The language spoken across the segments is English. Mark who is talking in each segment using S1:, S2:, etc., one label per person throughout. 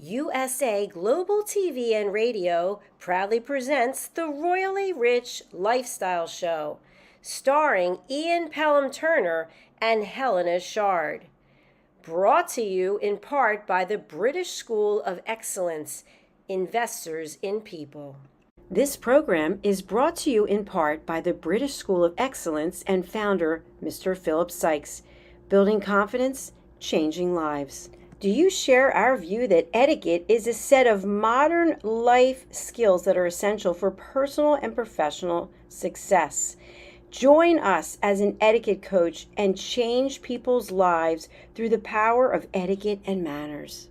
S1: USA Global TV and Radio proudly presents the Royally Rich Lifestyle Show, starring Ian Pelham Turner and Helena CHARD. Brought to you in part by the British School of Excellence, Investors in People. This program is brought to you in part by the British School of Excellence and founder, Mr. Philip Sykes, building confidence, changing lives. Do you share our view that etiquette is a set of modern life skills that are essential for personal and professional success? Join us as an etiquette coach and change people's lives through the power of etiquette and manners.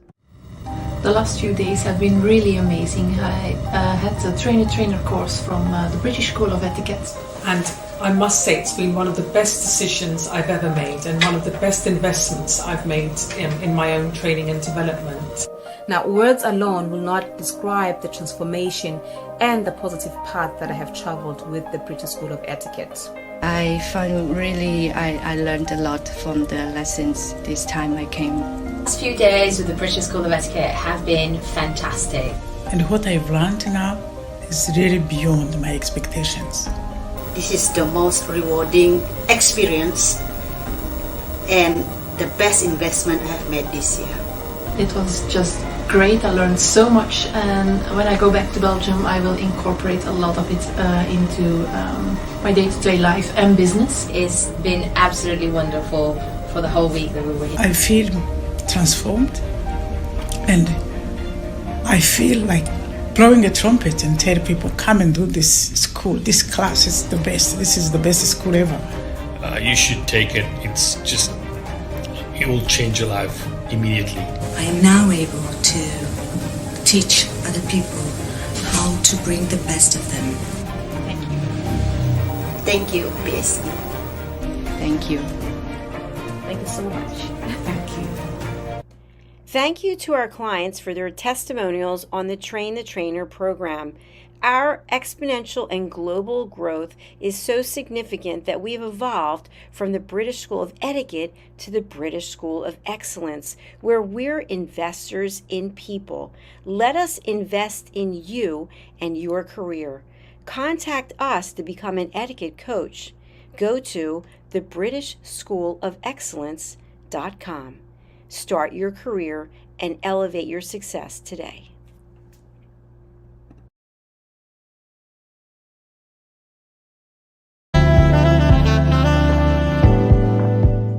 S2: The last few days have been really amazing. I had a trainer course from the British School of Etiquette.
S3: And I must say it's been one of the best decisions I've ever made and one of the best investments I've made in my own training and development.
S4: Now, words alone will not describe the transformation and the positive path that I have traveled with the British School of Etiquette.
S5: I learned a lot from the lessons this time I came.
S6: The last few days with the British School of Etiquette have been fantastic.
S7: And what I've learned now is really beyond my expectations.
S8: This is the most rewarding experience and the best investment I have made this year.
S2: It was just great. I learned so much, and when I go back to Belgium I will incorporate a lot of it into my day-to-day life and business.
S6: It's been absolutely wonderful for the whole week that we were here.
S7: I feel transformed, and I feel like blowing a trumpet and tell people, come and do this school, this class is the best, this is the best school ever.
S9: You should take it. It will change your life immediately.
S10: I am now able to teach other people how to bring the best of them.
S6: Thank you.
S8: Thank you, BSc.
S5: Thank you.
S4: Thank you so much.
S7: Thank you.
S1: Thank you to our clients for their testimonials on the Train the Trainer program. Our exponential and global growth is so significant that we have evolved from the British School of Etiquette to the British School of Excellence, where we're investors in people. Let us invest in you and your career. Contact us to become an etiquette coach. Go to thebritishschoolofexcellence.com. Start your career and elevate your success today.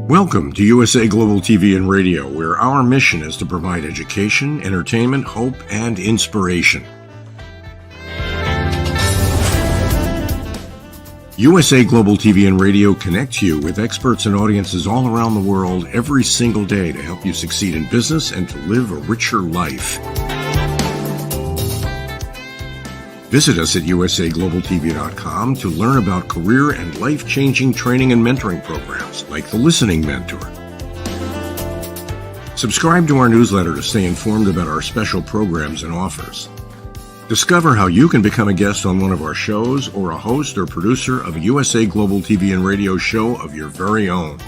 S11: Welcome to USA Global TV and Radio, where our mission is to provide education, entertainment, hope, and inspiration. USA Global TV and Radio connects you with experts and audiences all around the world every single day to help you succeed in business and to live a richer life. Visit us at usaglobaltv.com to learn about career and life-changing training and mentoring programs like the Listening Mentor. Subscribe to our newsletter to stay informed about our special programs and offers. Discover how you can become a guest on one of our shows or a host or producer of a USA Global TV and Radio show of your very own.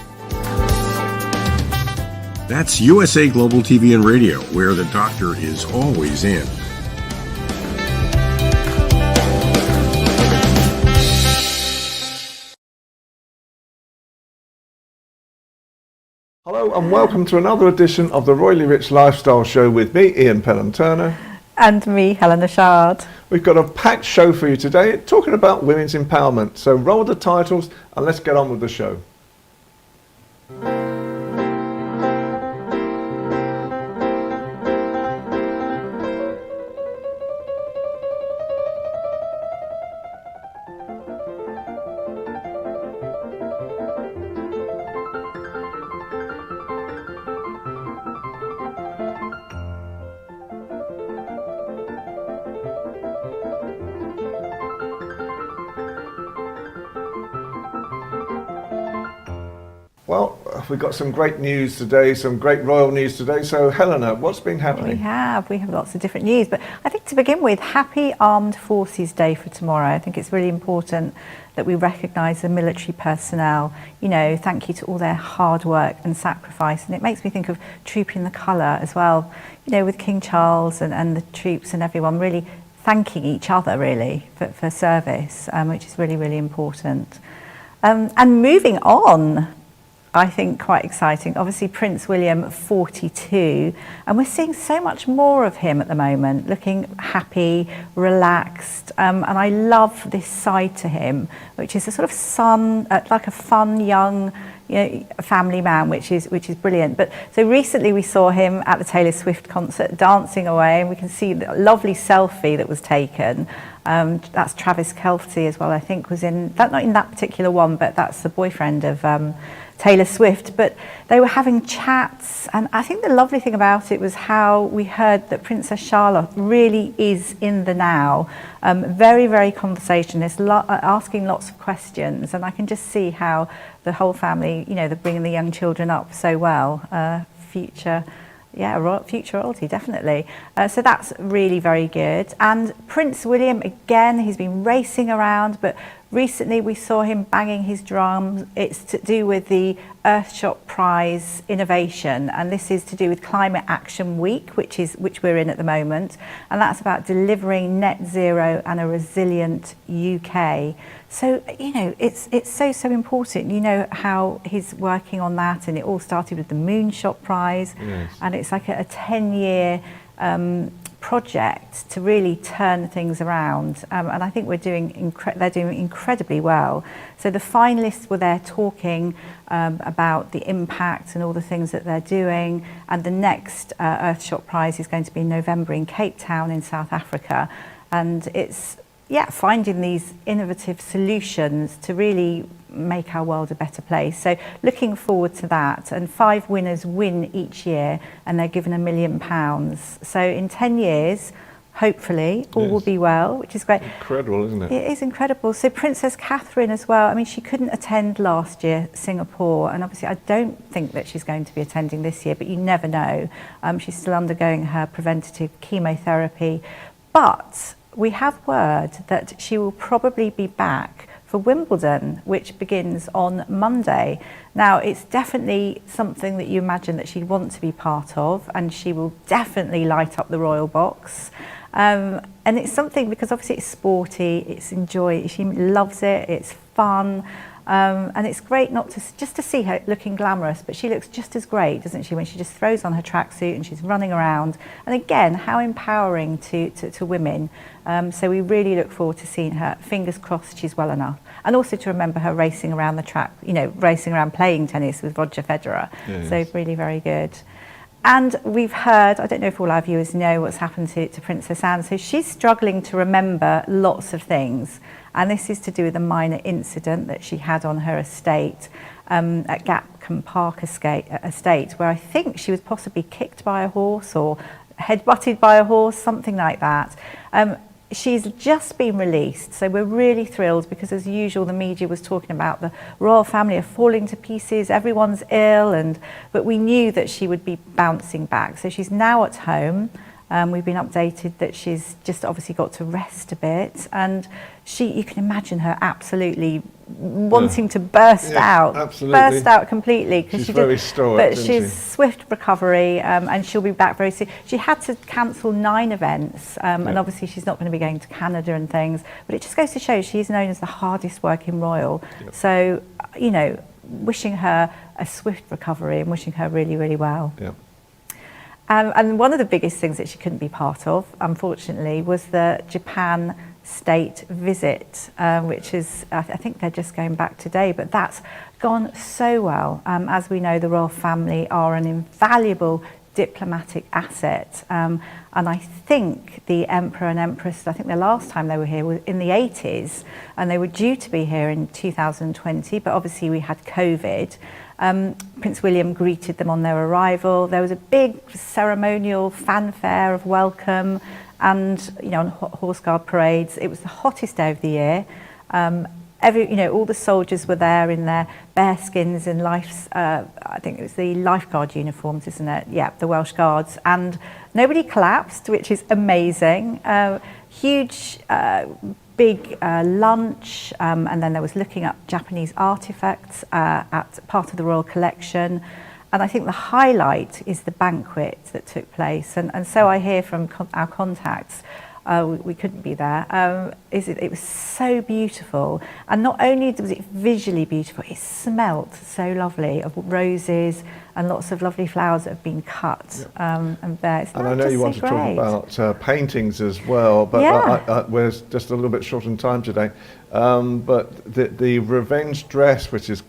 S11: That's USA Global TV and Radio, where the doctor is always in.
S12: Hello and welcome to another edition of the Royally Rich Lifestyle Show with me, Ian Pelham Turner.
S13: And me, Helena CHARD.
S12: We've got a packed show for you today, talking about women's empowerment. So roll the titles and let's get on with the show. Well, we've got some great news today, some great royal news today. So, Helena, what's been happening?
S13: We have lots of different news, but I think to begin with, happy Armed Forces Day for tomorrow. I think it's really important that we recognise the military personnel. You know, thank you to all their hard work and sacrifice. And it makes me think of Trooping the Colour as well, you know, with King Charles and the troops and everyone really thanking each other really for service, which is really, really important. And moving on, I think quite exciting, obviously Prince William, 42, and we're seeing so much more of him at the moment, looking happy, relaxed, and I love this side to him, which is a sort of like a fun, young, you know, family man, which is brilliant. But so recently we saw him at the Taylor Swift concert dancing away, and we can see the lovely selfie that was taken. That's Travis Kelce as well, I think, was in that, not in that particular one, but that's the boyfriend of Taylor Swift. But they were having chats, and I think the lovely thing about it was how we heard that Princess Charlotte really is in the now, very, very conversationalist, asking lots of questions, and I can just see how the whole family, you know, they're bringing the young children up so well, future royalty, definitely. So that's really very good. And Prince William, again, he's been racing around, but recently we saw him banging his drum. It's to do with the Earthshot Prize innovation, and this is to do with Climate Action Week, which we're in at the moment, and that's about delivering net zero and a resilient UK. So, you know, it's so important. You know how he's working on that, and it all started with the Moonshot Prize, yes. And it's like a 10-year project to really turn things around, and I think they're doing incredibly well. So the finalists were there talking about the impact and all the things that they're doing, and the next Earthshot Prize is going to be in November in Cape Town in South Africa, and it's finding these innovative solutions to really make our world a better place. So looking forward to that, and 5 winners win each year, and they're given £1 million. So in 10 years, hopefully, all will be well, which is great.
S12: Incredible, isn't it?
S13: It is incredible. So Princess Catherine as well, I mean, she couldn't attend last year, Singapore, and obviously I don't think that she's going to be attending this year, but you never know. She's still undergoing her preventative chemotherapy, but we have word that she will probably be back for Wimbledon, which begins on Monday. Now, it's definitely something that you imagine that she'd want to be part of, and she will definitely light up the royal box. And it's something, because obviously it's sporty, she loves it, it's fun. And it's great just to see her looking glamorous, but she looks just as great, doesn't she, when she just throws on her tracksuit and she's running around. And again, how empowering to women. So we really look forward to seeing her. Fingers crossed she's well enough. And also to remember her racing around the track, you know, racing around playing tennis with Roger Federer. Yes. So really very good. And we've heard, I don't know if all our viewers know what's happened to Princess Anne, so she's struggling to remember lots of things. And this is to do with a minor incident that she had on her estate, at Gapcombe Park estate, where I think she was possibly kicked by a horse or headbutted by a horse, something like that. She's just been released, so we're really thrilled, because as usual the media was talking about the royal family are falling to pieces, everyone's ill, but we knew that she would be bouncing back. So she's now at home. We've been updated that she's just obviously got to rest a bit, and you can imagine her absolutely wanting to burst out completely, because she's very stoic, but she's swift recovery, and she'll be back very soon. She had to cancel 9 events, and obviously she's not going to be going to Canada and things, but it just goes to show she's known as the hardest working royal. So, you know, wishing her a swift recovery and wishing her really, really well. And one of the biggest things that she couldn't be part of, unfortunately, was the Japan state visit, which is, I think they're just going back today, but that's gone so well. As we know, the royal family are an invaluable diplomatic asset. And I think the Emperor and Empress, I think the last time they were here was in the 80s, and they were due to be here in 2020, but obviously we had COVID. Prince William greeted them on their arrival. There was a big ceremonial fanfare of welcome, and, you know, on horse guard parades. It was the hottest day of the year. all the soldiers were there in their bearskins and I think it was the lifeguard uniforms, isn't it? Yeah, the Welsh Guards. And nobody collapsed, which is amazing. Huge, big lunch, and then there was looking up Japanese artifacts at part of the Royal Collection. And I think the highlight is the banquet that took place. And so I hear from our contacts, we couldn't be there. It was so beautiful, and not only was it visually beautiful, it smelt so lovely of roses and lots of lovely flowers that have been cut and bare.
S12: And I know you want to talk about paintings as well, but we're just a little bit short on time today. But the revenge dress, which is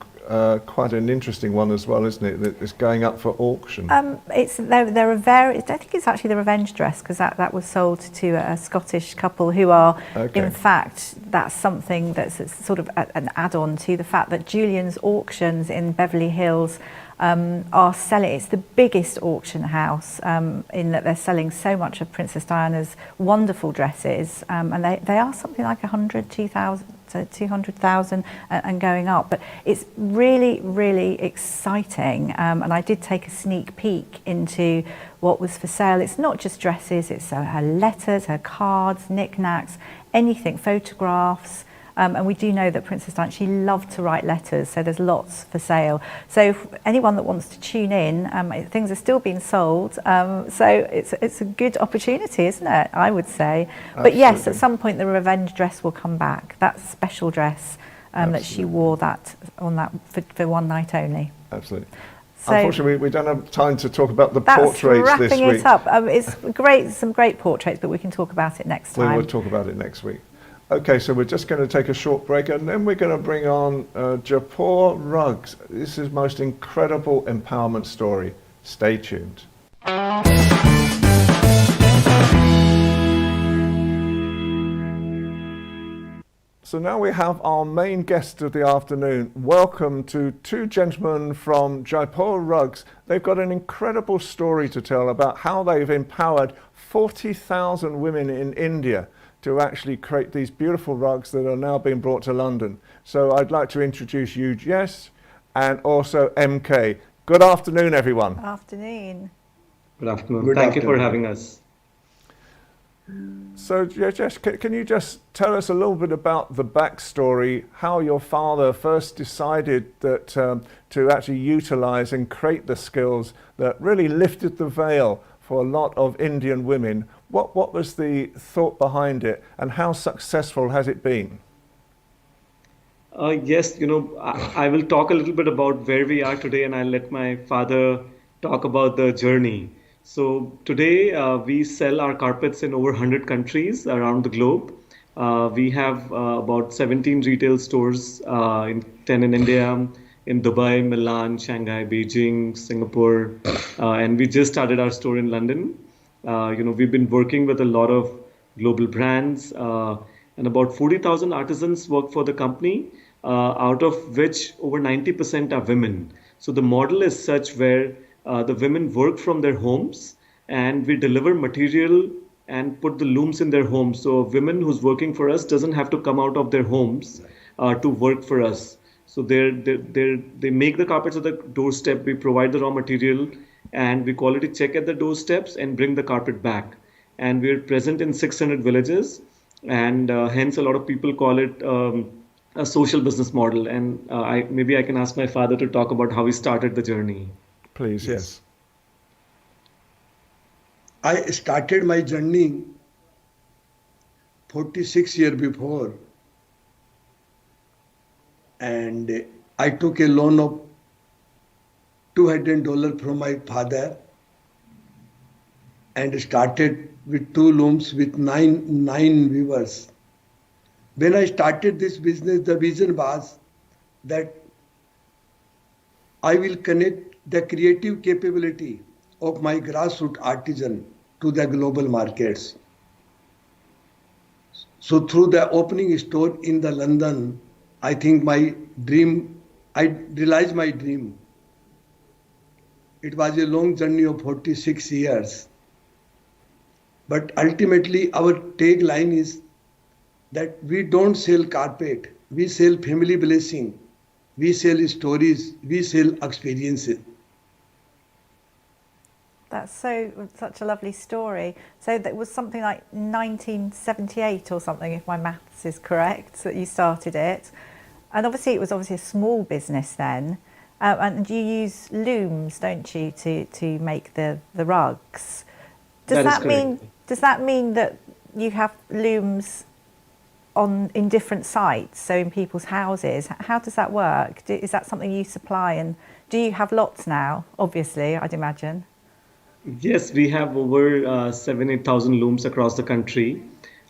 S12: quite an interesting one as well, isn't it? That is going up for auction.
S13: There are various. I think it's actually the revenge dress, because that was sold to a Scottish couple who are, in fact, that's something that's sort of an add-on to the fact that Julian's Auctions in Beverly Hills are selling. It's the biggest auction house in that they're selling so much of Princess Diana's wonderful dresses, and they are something like 200,000 and going up. But it's really, really exciting. And I did take a sneak peek into what was for sale. It's not just dresses, it's her letters, her cards, knickknacks, anything, photographs. And we do know that Princess Diana, she loved to write letters, so there's lots for sale. So for anyone that wants to tune in, things are still being sold. So it's a good opportunity, isn't it? I would say. Absolutely. But yes, at some point the revenge dress will come back. That special dress that she wore for one night only.
S12: Absolutely. So unfortunately, we don't have time to talk about the portraits this week.
S13: Wrapping it up. It's great, some great portraits, but we can talk about it next time.
S12: We will talk about it next week. Okay, so we're just going to take a short break, and then we're going to bring on Jaipur Rugs. This is most incredible empowerment story. Stay tuned. So now we have our main guest of the afternoon. Welcome to two gentlemen from Jaipur Rugs. They've got an incredible story to tell about how they've empowered 40,000 women in India to actually create these beautiful rugs that are now being brought to London. So I'd like to introduce you, Jess, and also MK. Good afternoon, everyone.
S13: Afternoon.
S14: Good afternoon. Thank you for having us.
S12: So, Jess, can you just tell us a little bit about the backstory, how your father first decided that to actually utilize and create the skills that really lifted the veil for a lot of Indian women? What was the thought behind it, and how successful has it been?
S14: Yes, I will talk a little bit about where we are today, and I'll let my father talk about the journey. So today we sell our carpets in over 100 countries around the globe. We have about 17 retail stores, 10 in India, in Dubai, Milan, Shanghai, Beijing, Singapore, and we just started our store in London. We've been working with a lot of global brands, and about 40,000 artisans work for the company, out of which over 90% are women. So the model is such where the women work from their homes, and we deliver material and put the looms in their homes. So women who's working for us doesn't have to come out of their homes to work for us. So they make the carpets at the doorstep. We provide the raw material, and we quality check at the doorsteps and bring the carpet back. And we're present in 600 villages, and hence a lot of people call it a social business model. And maybe I can ask my father to talk about how he started the journey.
S12: Please, yes.
S15: I started my journey 46 years before, and I took a loan of $200 from my father and started with 2 looms with nine weavers. When I started this business, the vision was that I will connect the creative capability of my grassroots artisan to the global markets. So through the opening store in the London, I think I realized my dream. It was a long journey of 46 years. But ultimately our tagline is that we don't sell carpet, we sell family blessing, we sell stories, we sell experiences.
S13: That's such a lovely story. So that was something like 1978 or something, if my maths is correct, that you started it. And obviously it was a small business then. And you use looms, don't you, to make the rugs? Does that mean that you have looms in different sites, so in people's houses? How does that work? Is that something you supply, and do you have lots now? Obviously, I'd imagine.
S14: Yes, we have over 7,000-8,000 looms across the country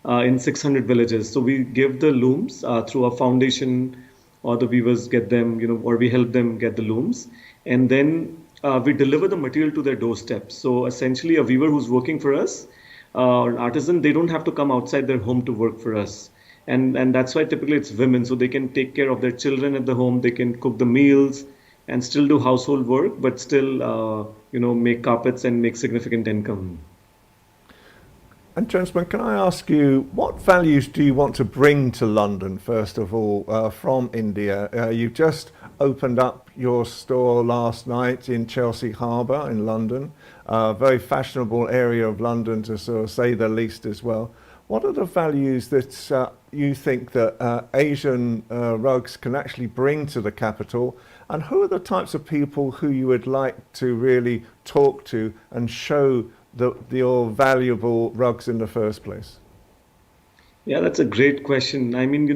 S14: in 600 villages. So we give the looms through a foundation, or the weavers get them, or we help them get the looms. And then we deliver the material to their doorstep. So essentially a weaver who's working for us, or an artisan, they don't have to come outside their home to work for us. And that's why typically it's women, so they can take care of their children at the home, they can cook the meals and still do household work, but still, make carpets and make significant income.
S12: And gentlemen, can I ask you, what values do you want to bring to London, first of all, from India? You've just opened up your store last night in Chelsea Harbour in London, a very fashionable area of London, to sort of say the least as well. What are the values that you think that Asian rugs can actually bring to the capital? And who are the types of people who you would like to really talk to and show your valuable rugs in the first place?
S14: Yeah, that's a great question. I mean,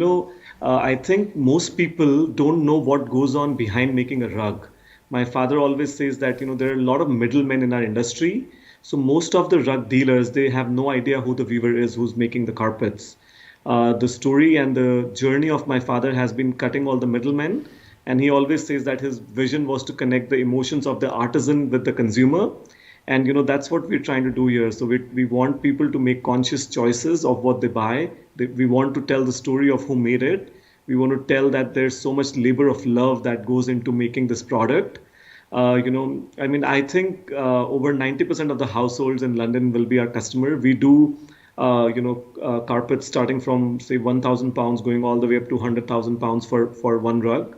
S14: I think most people don't know what goes on behind making a rug. My father always says that, there are a lot of middlemen in our industry. So most of the rug dealers, they have no idea who the weaver is who's making the carpets. The story and the journey of my father has been cutting all the middlemen. And he always says that his vision was to connect the emotions of the artisan with the consumer. And, that's what we're trying to do here. So we want people to make conscious choices of what they buy. We want to tell the story of who made it. We want to tell that there's so much labor of love that goes into making this product. I think over 90% of the households in London will be our customer. We do, carpets starting from, say, 1,000 pounds going all the way up to 100,000 pounds for one rug.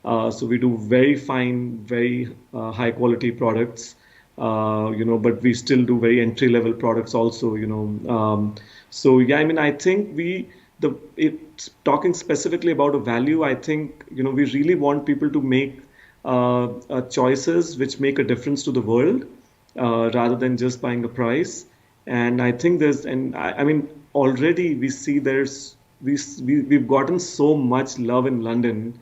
S14: So we do very fine, very high quality products, but we still do very entry level products also, I think talking specifically about a value, I think, we really want people to make choices which make a difference to the world rather than just buying a price. And I think already we see we've gotten so much love in London,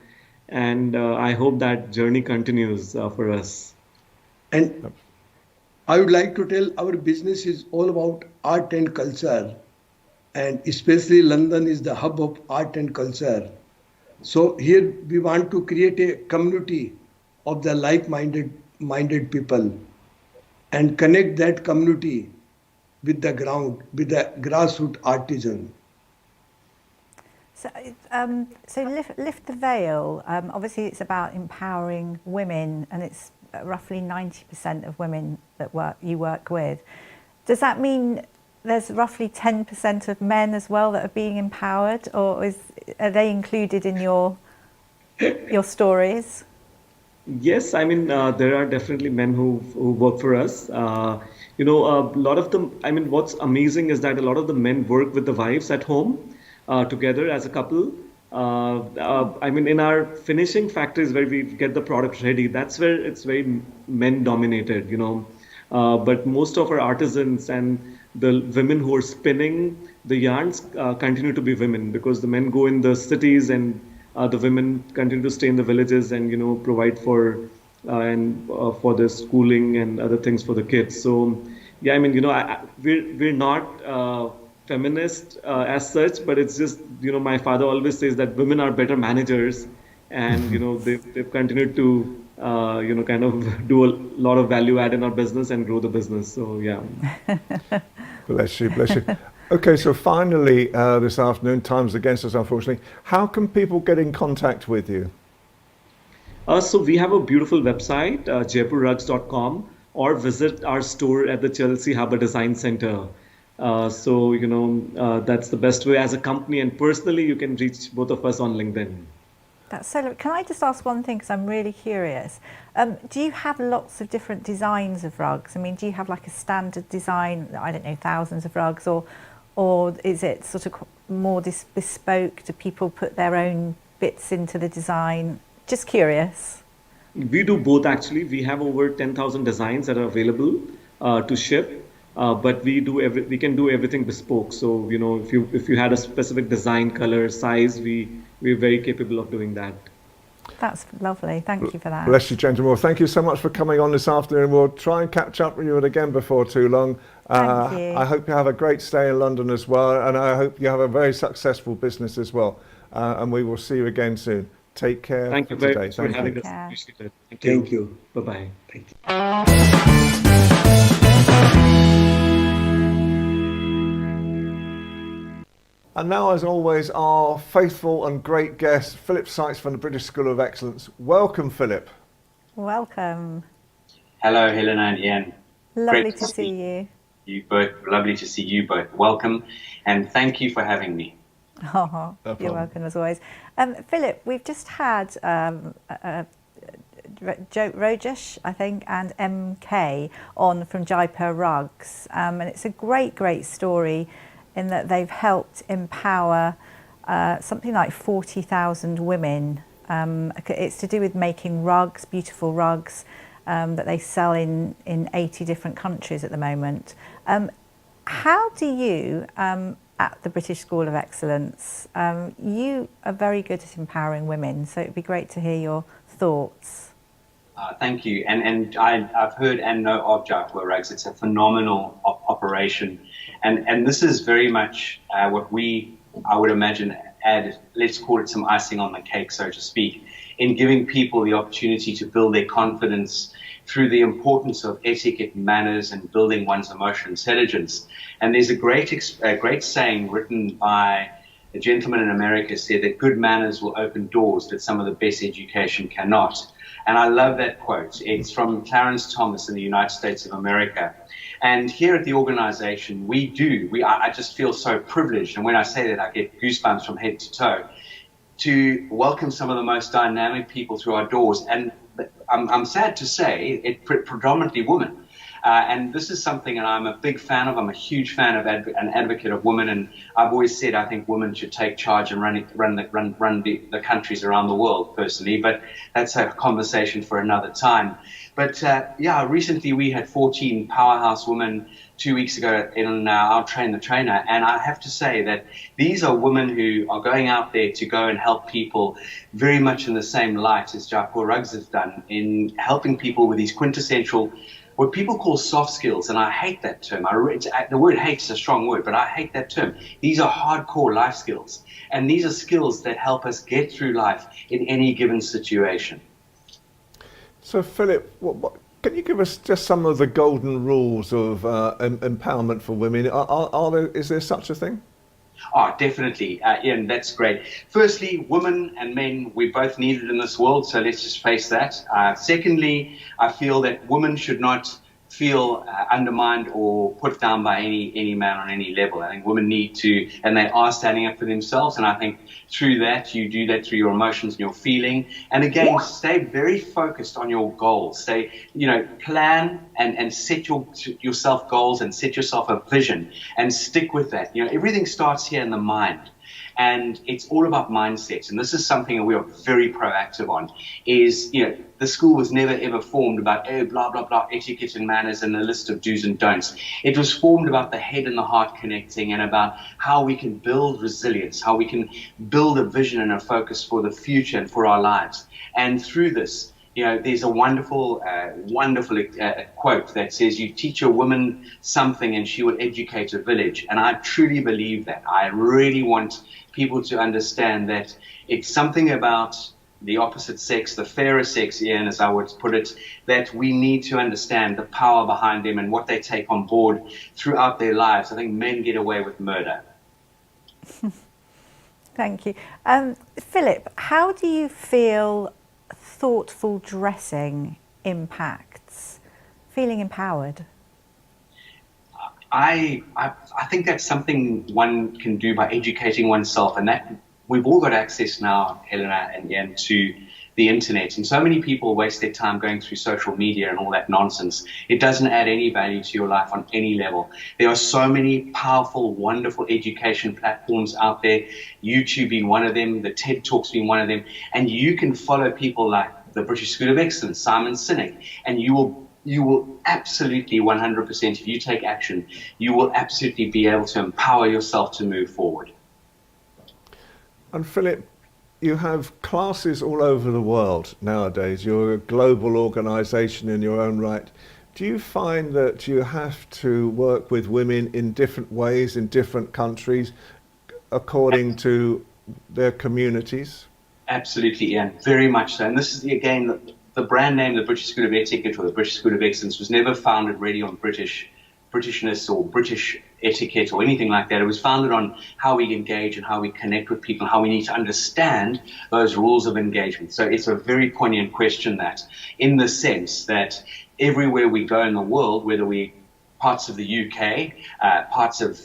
S14: and I hope that journey continues for us.
S15: And I would like to tell our business is all about art and culture, and especially London is the hub of art and culture. So here we want to create a community of the like-minded people and connect that community with the ground, with the grassroots artisan.
S13: So lift the veil. Obviously, it's about empowering women, and it's roughly 90% of women that you work with. Does that mean there's roughly 10% of men as well that are being empowered, or are they included in your stories?
S14: Yes, there are definitely men who work for us. A lot of them. What's amazing is that a lot of the men work with the wives at home. Together as a couple. In our finishing factories where we get the product ready, that's where it's very men dominated, but most of our artisans and the women who are spinning the yarns continue to be women, because the men go in the cities and the women continue to stay in the villages and, provide for the schooling and other things for the kids. So yeah, we're not feminist as such, but it's just, my father always says that women are better managers, and they've continued to kind of do a lot of value add in our business and grow the business. So yeah.
S12: Bless you. Okay, so finally this afternoon, time's against us unfortunately, how can people get in contact with you?
S14: So we have a beautiful website, jaipurrugs.com, or visit our store at the Chelsea Harbour Design Center. So, that's the best way as a company, and personally, you can reach both of us on LinkedIn.
S13: That's so. Can I just ask one thing, because I'm really curious? Do you have lots of different designs of rugs? I mean, do you have like a standard design, I don't know, thousands of rugs, or is it sort of more bespoke? Do people put their own bits into the design? Just curious.
S14: We do both, actually. We have over 10,000 designs that are available to ship. But we can do everything bespoke. So if you had a specific design, color, size, we're very capable of doing that.
S13: That's lovely. Thank you for that.
S12: Bless you, gentlemen. Well, thank you so much for coming on this afternoon. We'll try and catch up with you again before too long.
S13: Thank you.
S12: I hope you have a great stay in London as well, and I hope you have a very successful business as well. And we will see you again soon. Take care.
S14: Thank you very much for having us. Appreciate it.
S15: Thank you.
S14: Bye-bye.
S15: Thank you.
S12: And now, as always, our faithful and great guest, Philip Sykes from the British School of Excellence. Welcome, Philip.
S13: Welcome.
S16: Hello, Helena and Ian.
S13: Lovely to see you.
S16: You both. Lovely to see you both. Welcome, and thank you for having me.
S13: Oh, you're welcome as always. Philip, we've just had Rajesh, I think, and MK on from Jaipur Rugs, and it's a great story in that they've helped empower something like 40,000 women. It's to do with making rugs, beautiful rugs, that they sell in 80 different countries at the moment. How do you, at the British School of Excellence, you are very good at empowering women, so it'd be great to hear your thoughts.
S16: Thank you. And I've heard and know of Jaipur Rugs. It's a phenomenal operation. And this is very much what I would imagine, add, let's call it some icing on the cake, so to speak, in giving people the opportunity to build their confidence through the importance of etiquette, manners, and building one's emotional intelligence. And there's a great saying written by a gentleman in America, said that good manners will open doors that some of the best education cannot. And I love that quote. It's from Clarence Thomas in the United States of America. And here at the organization, I just feel so privileged. And when I say that, I get goosebumps from head to toe to welcome some of the most dynamic people through our doors. And I'm sad to say it's predominantly women. And this is something that I'm a big fan of. I'm a huge fan of an advocate of women, and I've always said I think women should take charge and run the countries around the world personally. But that's a conversation for another time. But recently we had 14 powerhouse women 2 weeks ago in our Train the Trainer, and I have to say that these are women who are going out there to go and help people very much in the same light as Jaipur Rugs has done in helping people with these quintessential, what people call soft skills, and I hate that term. The word hate is a strong word, but I hate that term. These are hardcore life skills, and these are skills that help us get through life in any given situation.
S12: So, Philip, can you give us just some of the golden rules of empowerment for women? Is there such a thing?
S16: Oh, definitely. Ian, that's great. Firstly, women and men, we're both needed in this world, so let's just face that. Secondly, I feel that women should not feel undermined or put down by any man on any level. I think women need to, and they are standing up for themselves, and I think through that, you do that through your emotions and your feeling. And again, stay very focused on your goals. Plan and set yourself goals and set yourself a vision and stick with that. Everything starts here in the mind. And it's all about mindset. And this is something that we are very proactive on, is, the school was never ever formed about, blah, blah, blah, etiquette and manners and a list of do's and don'ts. It was formed about the head and the heart connecting and about how we can build resilience, how we can build a vision and a focus for the future and for our lives. And through this, there's a wonderful quote that says, you teach a woman something and she will educate a village. And I truly believe that. I really want people to understand that it's something about the opposite sex, the fairer sex, Ian, as I would put it, that we need to understand the power behind them and what they take on board throughout their lives. I think men get away with murder.
S13: Thank you. Philip, how do you feel thoughtful dressing impacts feeling empowered?
S16: I think that's something one can do by educating oneself, and that we've all got access now, Helena and Ian, to the internet, and so many people waste their time going through social media and all that nonsense. It doesn't add any value to your life on any level. There are so many powerful, wonderful education platforms out there, YouTube being one of them, the TED Talks being one of them, and you can follow people like the British School of Excellence, Simon Sinek, and you will absolutely 100%, if you take action, you will absolutely be able to empower yourself to move forward.
S12: And Philip, you have classes all over the world nowadays. You're a global organisation in your own right. Do you find that you have to work with women in different ways in different countries according to their communities? Absolutely, Ian. Very much so. And this is, again, the brand name, the British School of Etiquette or the British School of Excellence, was never founded really on Britishness or British etiquette or anything like that. It was founded on how we engage and how we connect with people, and how we need to understand those rules of engagement. So it's a very poignant question, that, in the sense that everywhere we go in the world, whether we parts of the UK, parts of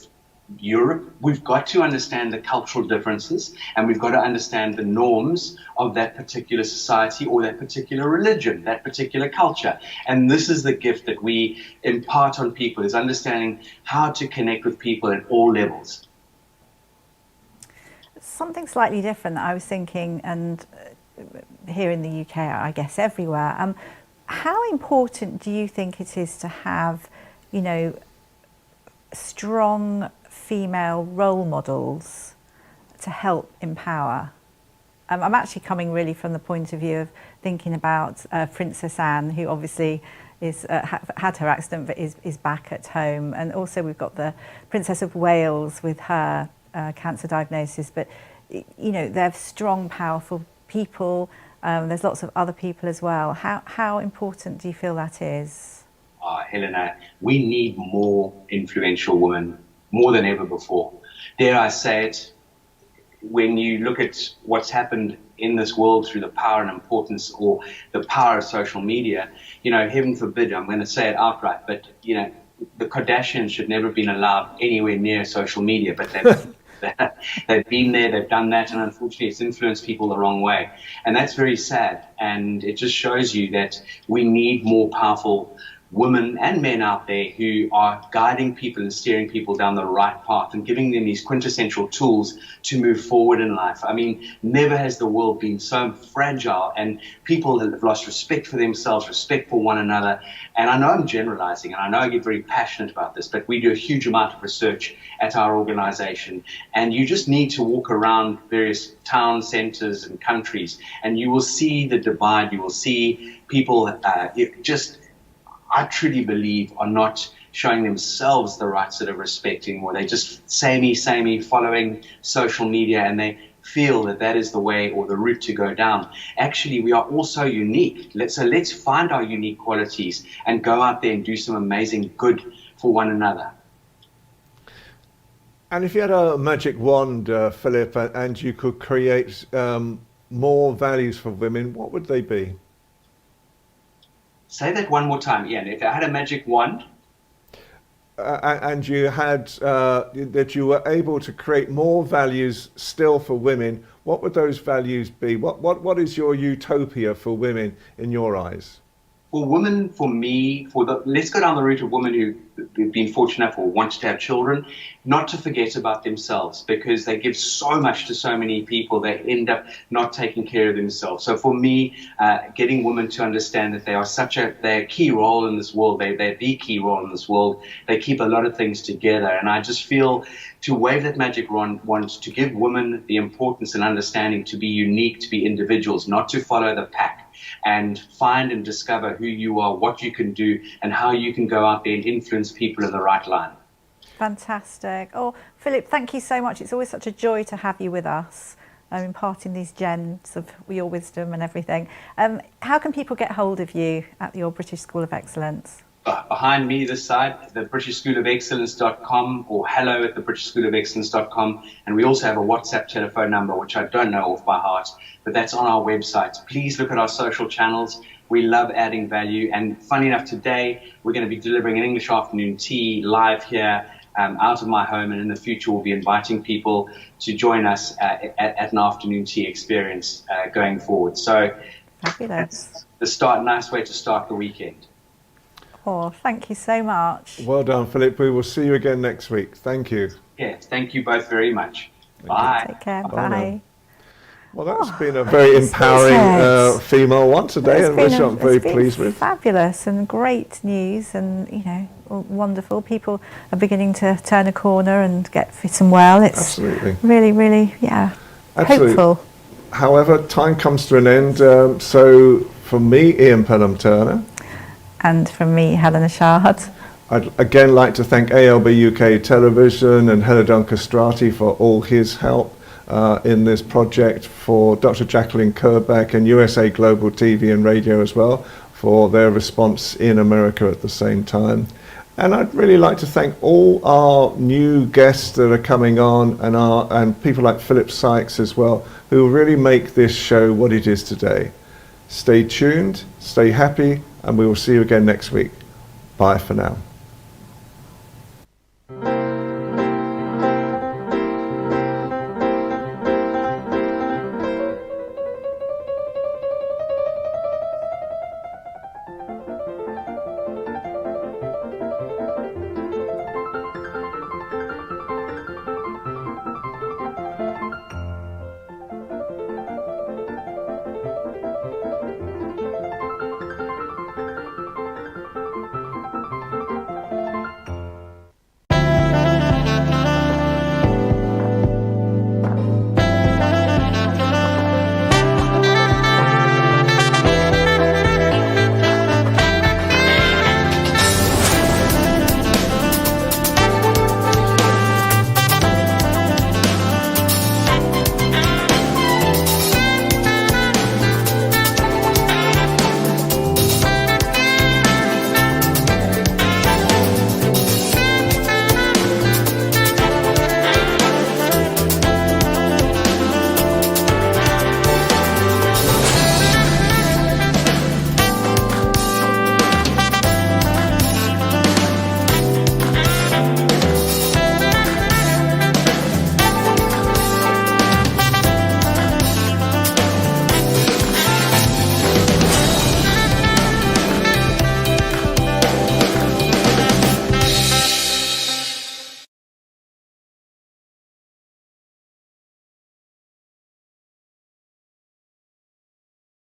S12: Europe, we've got to understand the cultural differences, and we've got to understand the norms of that particular society or that particular religion, that particular culture. And this is the gift that we impart on people, is understanding how to connect with people at all levels.
S13: Something slightly different that I was thinking, and here in the UK, I guess everywhere, how important do you think it is to have, you know, strong female role models to help empower? I'm actually coming really from the point of view of thinking about Princess Anne, who obviously is had her accident but is back at home, and also we've got the Princess of Wales with her cancer diagnosis. But you know, they're strong, powerful people. There's lots of other people as well. How important do you feel that is?
S16: Helena, we need more influential women, more than ever before. Dare I say it, when you look at what's happened in this world through the power and importance, or the power of social media, you know, heaven forbid, I'm going to say it outright, but, you know, the Kardashians should never have been allowed anywhere near social media, but they've been there, they've done that, and unfortunately it's influenced people the wrong way. And that's very sad, and it just shows you that we need more powerful women and men out there who are guiding people and steering people down the right path and giving them these quintessential tools to move forward in life. I mean, never has the world been so fragile, and people have lost respect for themselves, respect for one another. And I know I'm generalizing, and I know I get very passionate about this, but we do a huge amount of research at our organization, and you just need to walk around various town centers and countries, and you will see the divide. You will see people I truly believe, are not showing themselves the right sort of respect anymore. They just samey, following social media, and they feel that that is the way or the route to go down. Actually, we are all so unique. Let's find our unique qualities and go out there and do some amazing good for one another.
S12: And if you had a magic wand, Philip, and you could create more values for women, what would they be?
S16: Say that one more time, Ian. If I had a magic wand.
S12: And you had, that you were able to create more values still for women, what would those values be? What is your utopia for women in your eyes?
S16: For women, for me, let's go down the route of women who've been fortunate or wanted to have children, not to forget about themselves, because they give so much to so many people, they end up not taking care of themselves. So for me, getting women to understand that they are they're a key role in this world, they're the key role in this world, they keep a lot of things together. And I just feel to wave that magic wand, to give women the importance and understanding to be unique, to be individuals, not to follow the pack, and find and discover who you are, what you can do, and how you can go out there and influence people in the right line.
S13: Fantastic. Oh, Philip, thank you so much. It's always such a joy to have you with us, imparting these gems of your wisdom and everything. How can people get hold of you at your British School of Excellence?
S16: behind me this side, the British School of Excellence.com or hello at the British School of Excellence.com. And we also have a WhatsApp telephone number, which I don't know off by heart, but that's on our website. Please look at our social channels. We love adding value. And funny enough, today we're going to be delivering an English afternoon tea live here out of my home. And in the future, we'll be inviting people to join us at an afternoon tea experience going forward. So
S13: Fabulous.
S16: That's nice way to start the weekend.
S13: Oh, thank you so much.
S12: Well done, Philip. We will see you again next week. Thank you.
S16: Yeah, thank you both very much. Bye.
S13: Take care.
S12: Bye.
S13: Bye.
S12: Well, that's been a very empowering female one today, and which I'm very pleased with.
S13: Fabulous and great news, and wonderful. People are beginning to turn a corner and get fit and well. It's
S12: absolutely
S13: really, really,
S12: absolutely
S13: hopeful.
S12: However, time comes to an end. So, from me, Ian Pelham Turner,
S13: and from me, Helena Chard,
S12: I'd again like to thank ALB UK Television and Helena Castrati for all his help in this project, for Dr. Jacqueline Kerbeck and USA Global TV and Radio as well for their response in America at the same time. And I'd really like to thank all our new guests that are coming on, and people like Philip Sykes as well, who really make this show what it is today. Stay tuned, stay happy, and we will see you again next week. Bye for now.